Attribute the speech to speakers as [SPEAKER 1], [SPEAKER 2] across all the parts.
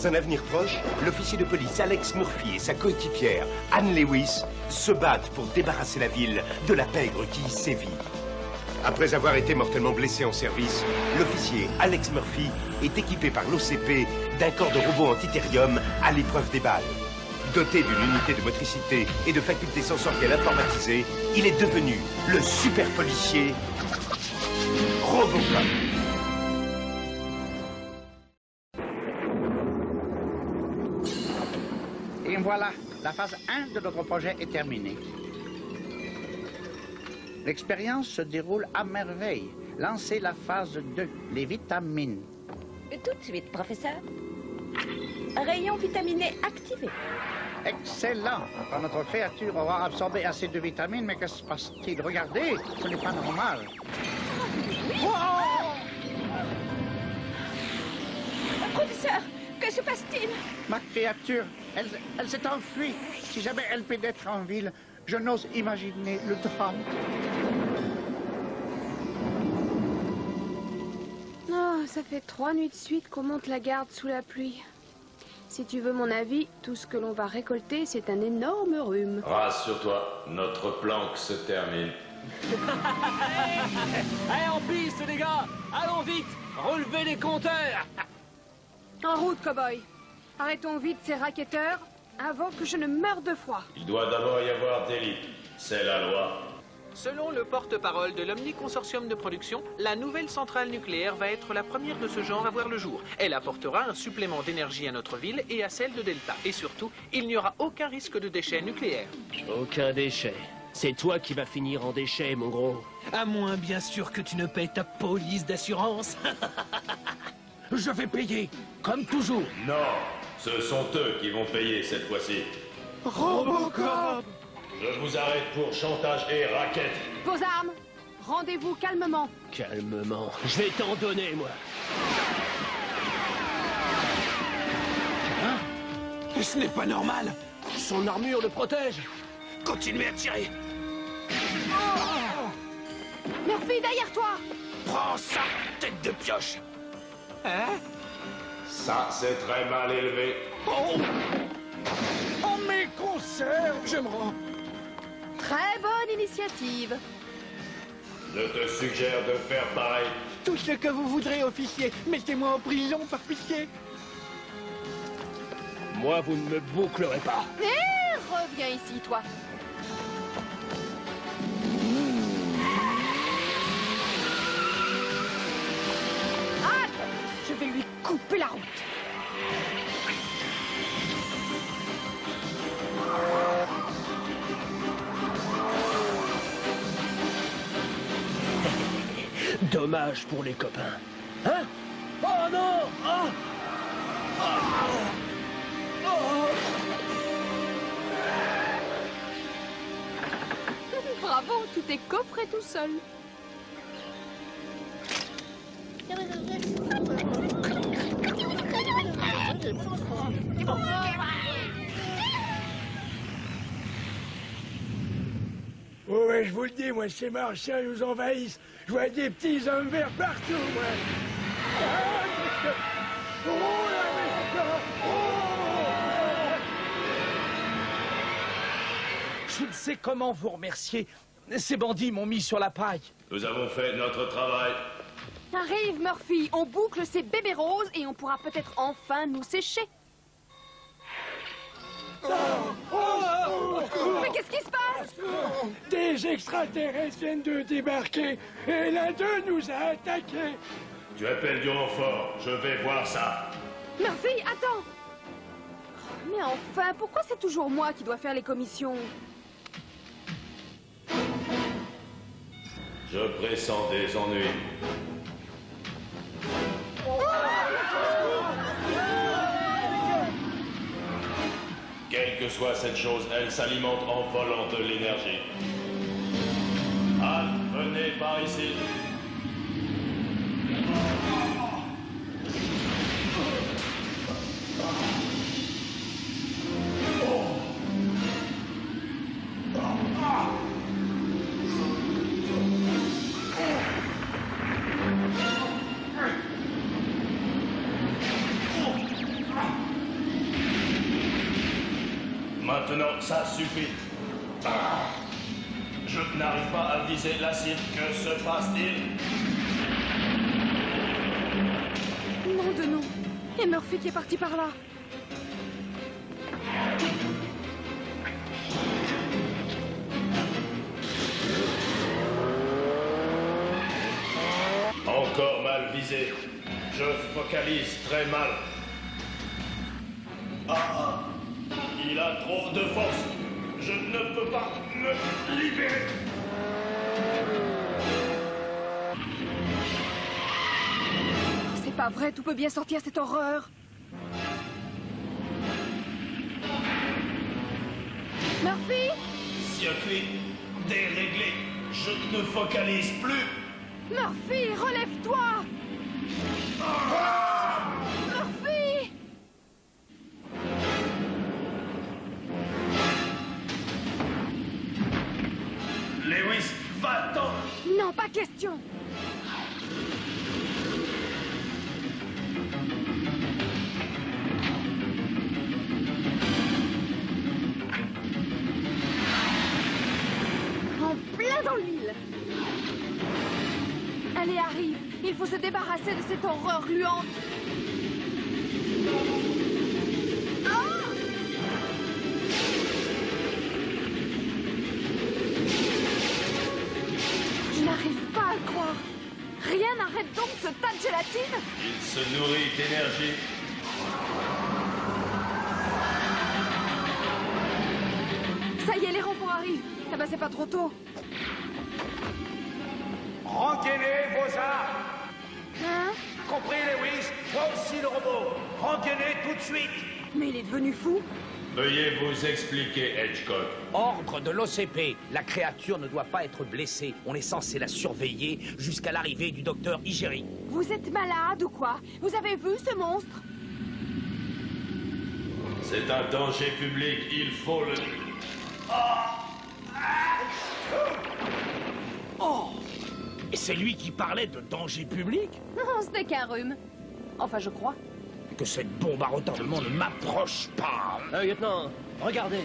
[SPEAKER 1] Dans un avenir proche, l'officier de police Alex Murphy et sa coéquipière Anne Lewis se battent pour débarrasser la ville de la pègre qui y sévit. Après avoir été mortellement blessé en service, l'officier Alex Murphy est équipé par l'OCP d'un corps de robot antithérium à l'épreuve des balles. Doté d'une unité de motricité et de facultés sensorielles informatisées, il est devenu le super policier Robocop.
[SPEAKER 2] Et voilà, la phase 1 de notre projet est terminée. L'expérience se déroule à merveille. Lancez la phase 2, les vitamines.
[SPEAKER 3] Tout de suite, professeur. Rayon vitaminé activé.
[SPEAKER 2] Excellent. Quand notre créature aura absorbé assez de vitamines, mais que se passe-t-il? Regardez, ce n'est pas normal.
[SPEAKER 3] Wow! Professeur, que se passe-t-il?
[SPEAKER 2] Ma créature, elle s'est enfuie. Si jamais elle pénètre en ville, je n'ose imaginer le drame.
[SPEAKER 4] Oh, ça fait 3 nuits de suite qu'on monte la garde sous la pluie. Si tu veux mon avis, tout ce que l'on va récolter, c'est un énorme rhume.
[SPEAKER 5] Rassure-toi, notre planque se termine.
[SPEAKER 6] Allez, en piste, les gars! Allons vite! Relevez les compteurs!
[SPEAKER 4] En route, cow-boy. Arrêtons vite ces racketteurs avant que je ne meure de froid.
[SPEAKER 5] Il doit d'abord y avoir d'élite. C'est la loi.
[SPEAKER 6] Selon le porte-parole de l'Omni-Consortium de production, la nouvelle centrale nucléaire va être la première de ce genre à voir le jour. Elle apportera un supplément d'énergie à notre ville et à celle de Delta. Et surtout, il n'y aura aucun risque de déchets nucléaires.
[SPEAKER 7] Aucun déchet. C'est toi qui vas finir en déchet, mon gros.
[SPEAKER 8] À moins, bien sûr, que tu ne payes ta police d'assurance. Je vais payer, comme toujours.
[SPEAKER 5] Non, ce sont eux qui vont payer cette fois-ci.
[SPEAKER 8] Robocop!
[SPEAKER 5] Je vous arrête pour chantage et raquette.
[SPEAKER 4] Vos armes, rendez-vous calmement.
[SPEAKER 7] Calmement. Je vais t'en donner, moi.
[SPEAKER 8] Hein? Ce n'est pas normal.
[SPEAKER 7] Son armure le protège.
[SPEAKER 8] Continuez à tirer.
[SPEAKER 4] Murphy, derrière toi.
[SPEAKER 8] Prends ça, tête de pioche. Hein?
[SPEAKER 5] Ça, c'est très mal élevé.
[SPEAKER 8] Oh! Oh, mes conserves! Je me rends.
[SPEAKER 4] Très bonne initiative.
[SPEAKER 5] Je te suggère de faire pareil.
[SPEAKER 8] Tout ce que vous voudrez, officier. Mettez-moi en prison, par pitié.
[SPEAKER 7] Moi, vous ne me bouclerez pas.
[SPEAKER 4] Et reviens ici, toi. Hâte! Je vais lui couper la route.
[SPEAKER 7] Dommage pour les copains. Hein? Oh non! Oh!
[SPEAKER 4] Bravo, tu t'es coffré tout seul.
[SPEAKER 8] Oh ouais, je vous le dis, moi, ces martiens nous envahissent. Je vois des petits hommes verts partout, moi. Oh, là, je ne sais comment vous remercier. Ces bandits m'ont mis sur la paille.
[SPEAKER 5] Nous avons fait notre travail.
[SPEAKER 4] Arrive, Murphy, on boucle ces bébés roses et on pourra peut-être enfin nous sécher. Mais qu'est-ce qui se passe?
[SPEAKER 8] Des extraterrestres viennent de débarquer et l'un d'eux nous a attaqués.
[SPEAKER 5] Tu appelles du renfort. Je vais voir ça.
[SPEAKER 4] Murphy, attends. Mais enfin, pourquoi c'est toujours moi qui dois faire les commissions?
[SPEAKER 5] Je pressens des ennuis. Quelle que soit cette chose, elle s'alimente en volant de l'énergie. Anne, venez par ici. Maintenant, ça suffit. Ah. Je n'arrive pas à viser la cible. Que se passe-t-il?
[SPEAKER 4] Nom de nom. Et Murphy qui est parti par là.
[SPEAKER 5] Encore mal visé. Je focalise très mal. Ah, il a trop de force. Je ne peux pas me libérer.
[SPEAKER 4] C'est pas vrai, tout peut bien sortir cette horreur. Murphy?
[SPEAKER 5] Circuit déréglé. Je ne focalise plus.
[SPEAKER 4] Murphy, relève-toi! Murphy!
[SPEAKER 5] Lewis, va-t'en!
[SPEAKER 4] Non, pas question! En plein dans l'huile! Allez, arrive! Il faut se débarrasser de cette horreur gluante! Ah! Je n'arrive pas à le croire! Rien n'arrête donc ce tas de gélatine!
[SPEAKER 5] Il se nourrit d'énergie.
[SPEAKER 4] Ça y est, les renforts arrivent! Ah bah c'est pas trop tôt!
[SPEAKER 9] Rengainez vos armes!
[SPEAKER 4] Hein?
[SPEAKER 9] Compris, Lewis? Toi aussi, le robot! Rengainez tout de suite!
[SPEAKER 4] Mais il est devenu fou!
[SPEAKER 5] Veuillez vous expliquer, Edgecote.
[SPEAKER 10] Ordre de l'OCP. La créature ne doit pas être blessée. On est censé la surveiller jusqu'à l'arrivée du docteur Igeri.
[SPEAKER 4] Vous êtes malade ou quoi? Vous avez vu ce monstre?
[SPEAKER 5] C'est un danger public, il faut le...
[SPEAKER 8] Oh! Et c'est lui qui parlait de danger public?
[SPEAKER 4] Non, ce n'est qu'un rhume. Enfin, je crois.
[SPEAKER 8] Que cette bombe à retardement ne m'approche pas.
[SPEAKER 7] Lieutenant, regardez.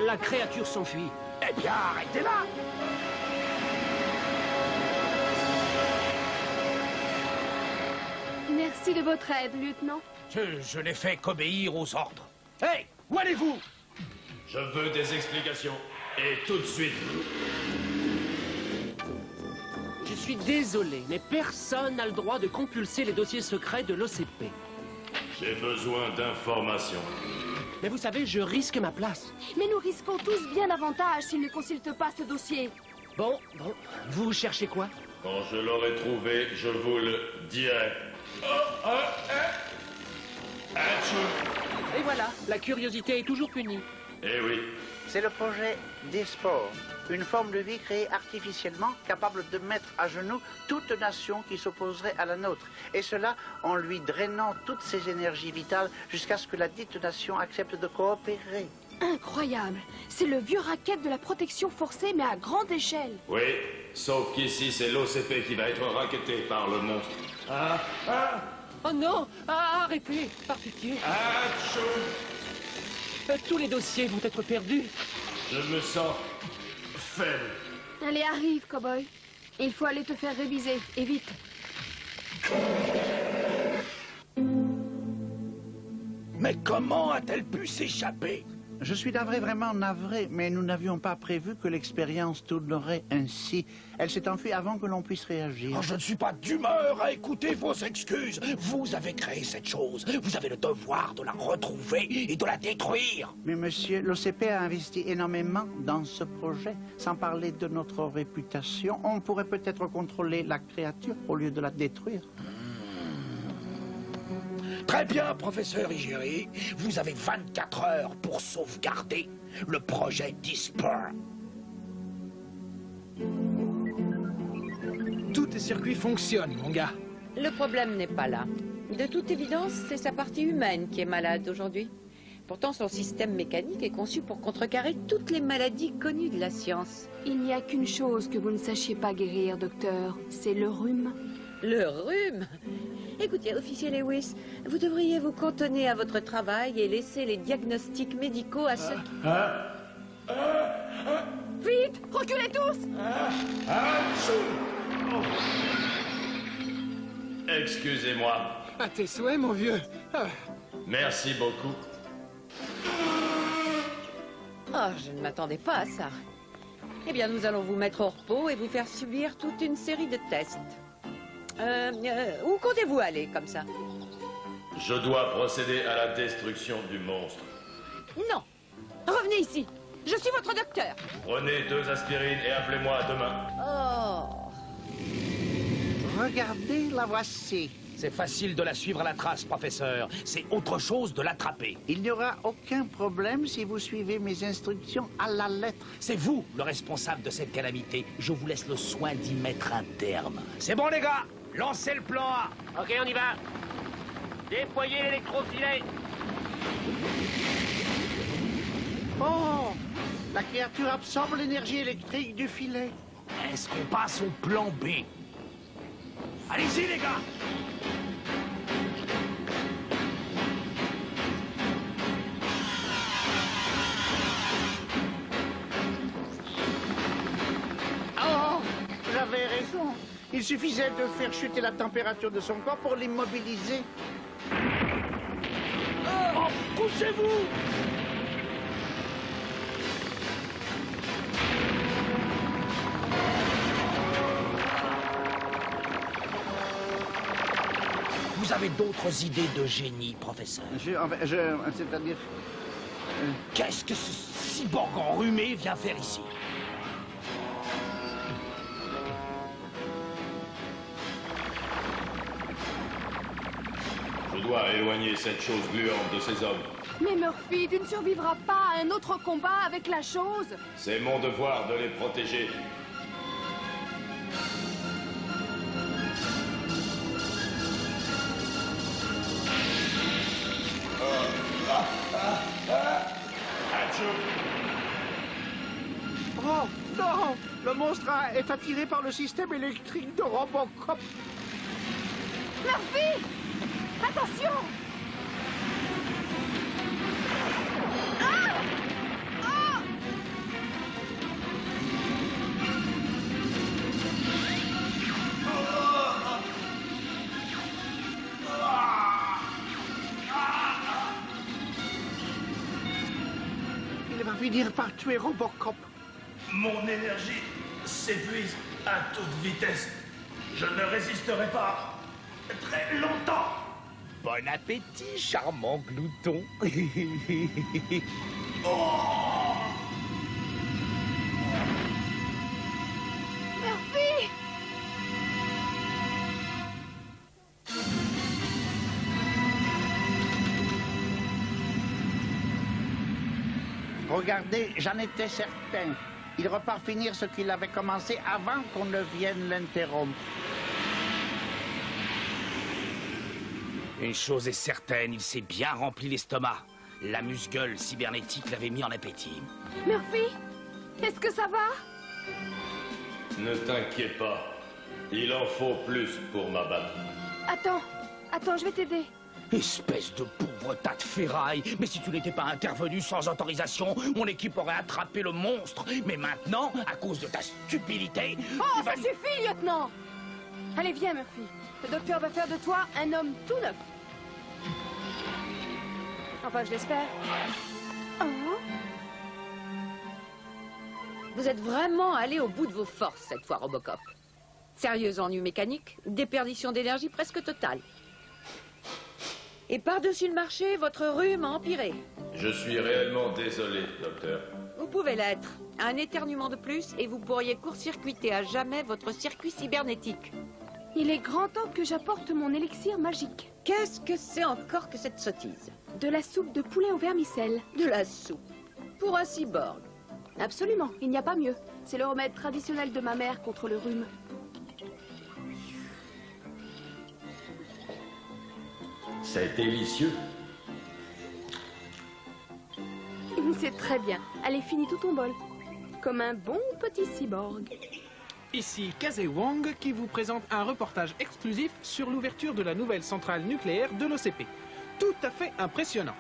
[SPEAKER 7] La créature s'enfuit.
[SPEAKER 8] Eh bien, arrêtez-la!
[SPEAKER 4] Merci de votre aide, lieutenant.
[SPEAKER 8] Je n'ai fait qu'obéir aux ordres. Hé, où allez-vous?
[SPEAKER 5] Je veux des explications. Et tout de suite.
[SPEAKER 7] Je suis désolé, mais personne n'a le droit de compulser les dossiers secrets de l'OCP.
[SPEAKER 5] J'ai besoin d'informations.
[SPEAKER 7] Mais vous savez, je risque ma place.
[SPEAKER 4] Mais nous risquons tous bien davantage s'ils ne consultent pas ce dossier.
[SPEAKER 7] Bon, vous cherchez quoi?
[SPEAKER 5] Quand je l'aurai trouvé, je vous le dirai.
[SPEAKER 7] Et voilà, la curiosité est toujours punie.
[SPEAKER 5] Eh oui.
[SPEAKER 2] C'est le projet Dispore, une forme de vie créée artificiellement capable de mettre à genoux toute nation qui s'opposerait à la nôtre. Et cela en lui drainant toutes ses énergies vitales jusqu'à ce que la dite nation accepte de coopérer.
[SPEAKER 4] Incroyable. C'est le vieux racket de la protection forcée, mais à grande échelle.
[SPEAKER 5] Oui, sauf qu'ici, c'est l'OCP qui va être racketté par le monstre.
[SPEAKER 7] Oh non! Arrêtez! Par pitié! Tous les dossiers vont être perdus.
[SPEAKER 5] Je me sens faible.
[SPEAKER 4] Allez, arrive, cowboy. Il faut aller te faire réviser, et vite.
[SPEAKER 8] Mais comment a-t-elle pu s'échapper?
[SPEAKER 2] Je suis navré, vraiment navré, mais nous n'avions pas prévu que l'expérience tournerait ainsi. Elle s'est enfuie avant que l'on puisse réagir.
[SPEAKER 8] Oh, je ne suis pas d'humeur à écouter vos excuses. Vous avez créé cette chose. Vous avez le devoir de la retrouver et de la détruire.
[SPEAKER 2] Mais monsieur, l'OCP a investi énormément dans ce projet. Sans parler de notre réputation, on pourrait peut-être contrôler la créature au lieu de la détruire.
[SPEAKER 8] Très bien, professeur Igeri. Vous avez 24 heures pour sauvegarder le projet Dispore.
[SPEAKER 6] Tous tes circuits fonctionnent, mon gars.
[SPEAKER 3] Le problème n'est pas là. De toute évidence, c'est sa partie humaine qui est malade aujourd'hui. Pourtant, son système mécanique est conçu pour contrecarrer toutes les maladies connues de la science.
[SPEAKER 4] Il n'y a qu'une chose que vous ne sachiez pas guérir, docteur. C'est le rhume.
[SPEAKER 3] Le rhume? Écoutez, officier Lewis, vous devriez vous cantonner à votre travail et laisser les diagnostics médicaux à ceux qui...
[SPEAKER 4] Vite, reculez tous!
[SPEAKER 5] Excusez-moi.
[SPEAKER 11] À tes souhaits, mon vieux.
[SPEAKER 5] Merci beaucoup.
[SPEAKER 3] Oh, je ne m'attendais pas à ça. Eh bien, nous allons vous mettre au repos et vous faire subir toute une série de tests. Où comptez-vous aller, comme ça?
[SPEAKER 5] Je dois procéder à la destruction du monstre.
[SPEAKER 3] Non. Revenez ici. Je suis votre docteur.
[SPEAKER 5] Prenez 2 aspirines et appelez-moi demain.
[SPEAKER 3] Oh.
[SPEAKER 2] Regardez, la voici.
[SPEAKER 10] C'est facile de la suivre à la trace, professeur. C'est autre chose de l'attraper.
[SPEAKER 2] Il n'y aura aucun problème si vous suivez mes instructions à la lettre.
[SPEAKER 10] C'est vous le responsable de cette calamité. Je vous laisse le soin d'y mettre un terme. C'est bon, les gars. Lancez le plan A.
[SPEAKER 7] Ok, on y va. Déployez l'électrofilet.
[SPEAKER 2] Oh! La créature absorbe l'énergie électrique du filet.
[SPEAKER 10] Est-ce qu'on passe au plan B? Allez-y, les gars.
[SPEAKER 2] Oh! J'avais raison. Il suffisait de faire chuter la température de son corps pour l'immobiliser.
[SPEAKER 8] Oh, couchez-vous!
[SPEAKER 10] Vous avez d'autres idées de génie, professeur?
[SPEAKER 2] C'est-à-dire...
[SPEAKER 10] Qu'est-ce que ce cyborg enrhumé vient faire ici?
[SPEAKER 5] Je dois éloigner cette chose gluante de ces hommes.
[SPEAKER 4] Mais Murphy, tu ne survivras pas à un autre combat avec la chose.
[SPEAKER 5] C'est mon devoir de les protéger.
[SPEAKER 2] Oh, non! Le monstre est attiré par le système électrique de Robocop.
[SPEAKER 4] Murphy! Attention! Ah! Ah!
[SPEAKER 2] Il va finir par tuer Robocop.
[SPEAKER 9] Mon énergie s'épuise à toute vitesse. Je ne résisterai pas très longtemps.
[SPEAKER 10] Bon appétit, charmant glouton.
[SPEAKER 4] Murphy!
[SPEAKER 2] Regardez, j'en étais certain. Il repart finir ce qu'il avait commencé avant qu'on ne vienne l'interrompre.
[SPEAKER 10] Une chose est certaine, il s'est bien rempli l'estomac. La musgueule cybernétique l'avait mis en appétit.
[SPEAKER 4] Murphy? Est-ce que ça va?
[SPEAKER 5] Ne t'inquiète pas. Il en faut plus pour m'abattre.
[SPEAKER 4] Attends, je vais t'aider.
[SPEAKER 10] Espèce de pauvre tas de ferraille. Mais si tu n'étais pas intervenu sans autorisation, mon équipe aurait attrapé le monstre. Mais maintenant, à cause de ta stupidité...
[SPEAKER 4] Oh, ça suffit, lieutenant! Allez, viens, Murphy. Le docteur va faire de toi un homme tout neuf. Enfin, je l'espère. Oh.
[SPEAKER 3] Vous êtes vraiment allé au bout de vos forces cette fois, Robocop. Sérieux ennui mécanique, déperdition d'énergie presque totale. Et par-dessus le marché, votre rhume a empiré.
[SPEAKER 5] Je suis réellement désolé, docteur.
[SPEAKER 3] Vous pouvez l'être. Un éternuement de plus et vous pourriez court-circuiter à jamais votre circuit cybernétique.
[SPEAKER 4] Il est grand temps que j'apporte mon élixir magique.
[SPEAKER 3] Qu'est-ce que c'est encore que cette sottise?
[SPEAKER 4] De la soupe de poulet au vermicelle.
[SPEAKER 3] De la soupe? Pour un cyborg?
[SPEAKER 4] Absolument, il n'y a pas mieux. C'est le remède traditionnel de ma mère contre le rhume.
[SPEAKER 5] C'est délicieux.
[SPEAKER 4] C'est très bien. Allez, finis tout ton bol. Comme un bon petit cyborg.
[SPEAKER 6] Ici Kazé Wang qui vous présente un reportage exclusif sur l'ouverture de la nouvelle centrale nucléaire de l'OCP. Tout à fait impressionnant.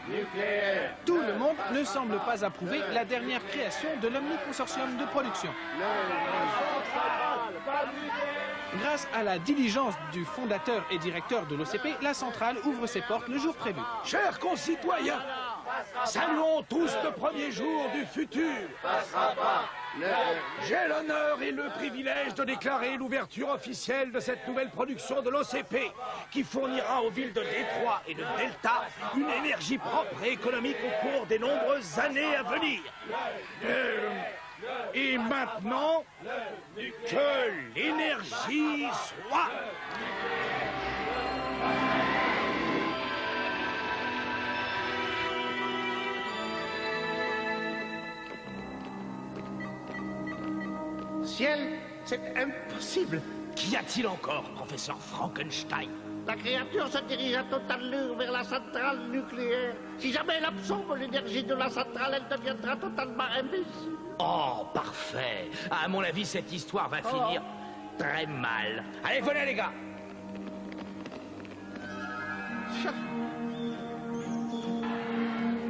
[SPEAKER 2] Nucléaire.
[SPEAKER 6] Tout le monde ne semble pas approuver la dernière création de l'Omni Consortium de production. Grâce à la diligence du fondateur et directeur de l'OCP, la centrale ouvre ses portes le jour prévu.
[SPEAKER 8] Chers concitoyens, saluons tous le premier jour du futur. J'ai l'honneur et le privilège de déclarer l'ouverture officielle de cette nouvelle production de l'OCP qui fournira aux villes de Détroit et de Delta une énergie propre et économique au cours des nombreuses années à venir. Et maintenant, que l'énergie soit.
[SPEAKER 2] Ciel, c'est impossible.
[SPEAKER 8] Qu'y a-t-il encore, professeur Frankenstein?
[SPEAKER 2] La créature se dirige à toute allure vers la centrale nucléaire. Si jamais elle absorbe l'énergie de la centrale, elle deviendra totalement imbécile.
[SPEAKER 10] Oh, parfait. À mon avis, cette histoire va finir très mal. Allez, venez, les gars.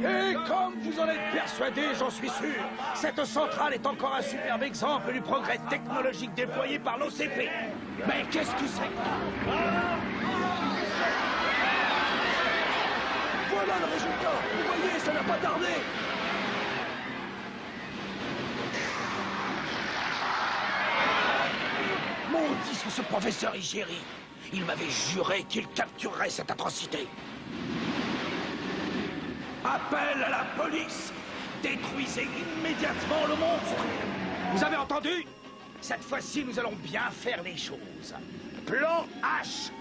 [SPEAKER 8] Et comme vous en êtes persuadé, j'en suis sûr, cette centrale est encore un superbe exemple du progrès technologique déployé par l'OCP. Mais qu'est-ce que c'est? Voilà le résultat. Vous voyez, ça n'a pas tardé. Maudit sur ce professeur Igéry. Il m'avait juré qu'il capturerait cette atrocité. Appel à la police! Détruisez immédiatement le monstre! Vous avez entendu? Cette fois-ci, nous allons bien faire les choses. Plan H!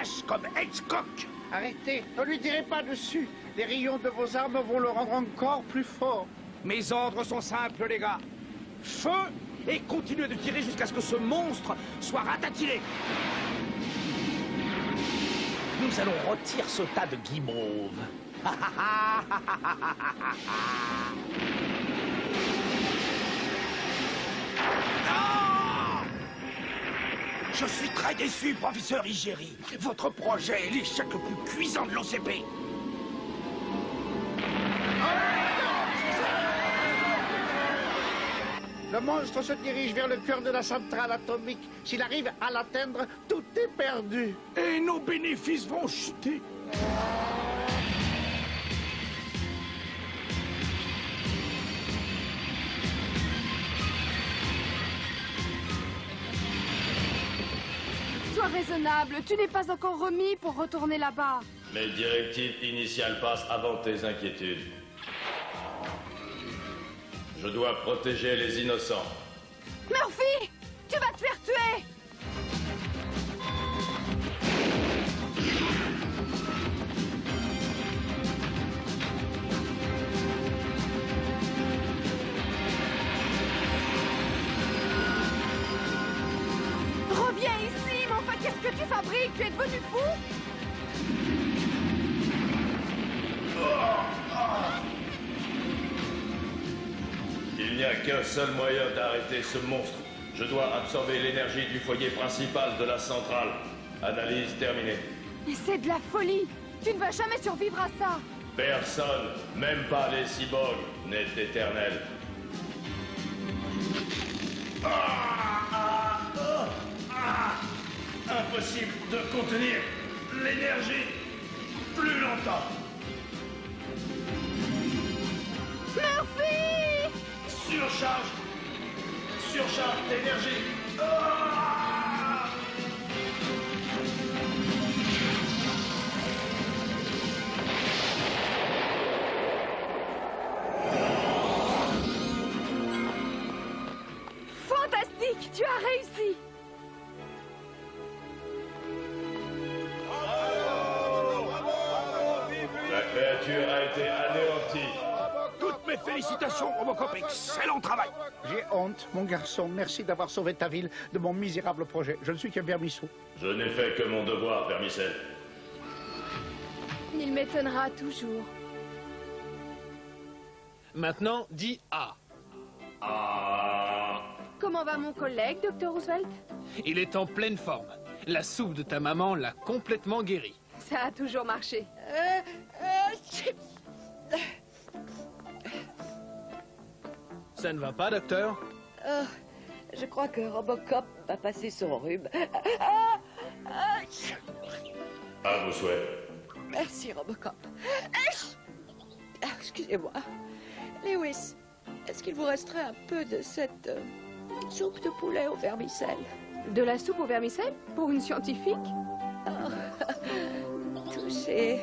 [SPEAKER 8] H comme Hitchcock!
[SPEAKER 2] Arrêtez, ne lui tirez pas dessus. Les rayons de vos armes vont le rendre encore plus fort.
[SPEAKER 8] Mes ordres sont simples, les gars. Feu et continuez de tirer jusqu'à ce que ce monstre soit ratatiné. Nous allons retirer ce tas de guimauve. Je suis très déçu, professeur Igéry. Votre projet est l'échec le plus cuisant de l'OCP.
[SPEAKER 2] Le monstre se dirige vers le cœur de la centrale atomique. S'il arrive à l'atteindre, tout est perdu.
[SPEAKER 8] Et nos bénéfices vont chuter.
[SPEAKER 4] Sois raisonnable, tu n'es pas encore remis pour retourner là-bas.
[SPEAKER 5] Mes directives initiales passent avant tes inquiétudes. Je dois protéger les innocents.
[SPEAKER 4] Murphy, tu vas te faire tuer! Reviens ici, mais enfin, qu'est-ce que tu fabriques? Tu es devenu fou?
[SPEAKER 5] Il n'y a qu'un seul moyen d'arrêter ce monstre. Je dois absorber l'énergie du foyer principal de la centrale. Analyse terminée.
[SPEAKER 4] C'est de la folie! Tu ne vas jamais survivre à ça!
[SPEAKER 5] Personne, même pas les cyborgs, n'est éternel.
[SPEAKER 9] Impossible de contenir l'énergie plus longtemps.
[SPEAKER 4] Murphy!
[SPEAKER 9] Surcharge. Surcharge d'énergie.
[SPEAKER 4] Fantastique! Tu as réussi!
[SPEAKER 5] La créature a été anéantie.
[SPEAKER 8] Toutes mes félicitations, Robocop. Excellent travail.
[SPEAKER 2] J'ai honte, mon garçon. Merci d'avoir sauvé ta ville de mon misérable projet. Je ne suis qu'un vermisseau.
[SPEAKER 5] Je n'ai fait que mon devoir, Vermicelle.
[SPEAKER 4] Il m'étonnera toujours.
[SPEAKER 6] Maintenant, dis A.
[SPEAKER 5] Ah.
[SPEAKER 4] Comment va mon collègue, Dr. Roosevelt?
[SPEAKER 6] Il est en pleine forme. La soupe de ta maman l'a complètement guéri.
[SPEAKER 4] Ça a toujours marché.
[SPEAKER 6] Ça ne va pas, docteur?
[SPEAKER 3] Je crois que Robocop va passer son rhume.
[SPEAKER 5] À vos souhaits.
[SPEAKER 3] Merci, Robocop. Excusez-moi. Lewis, est-ce qu'il vous resterait un peu de cette soupe de poulet au vermicelle?
[SPEAKER 4] De la soupe au vermicelle? Pour une scientifique?
[SPEAKER 3] Touché.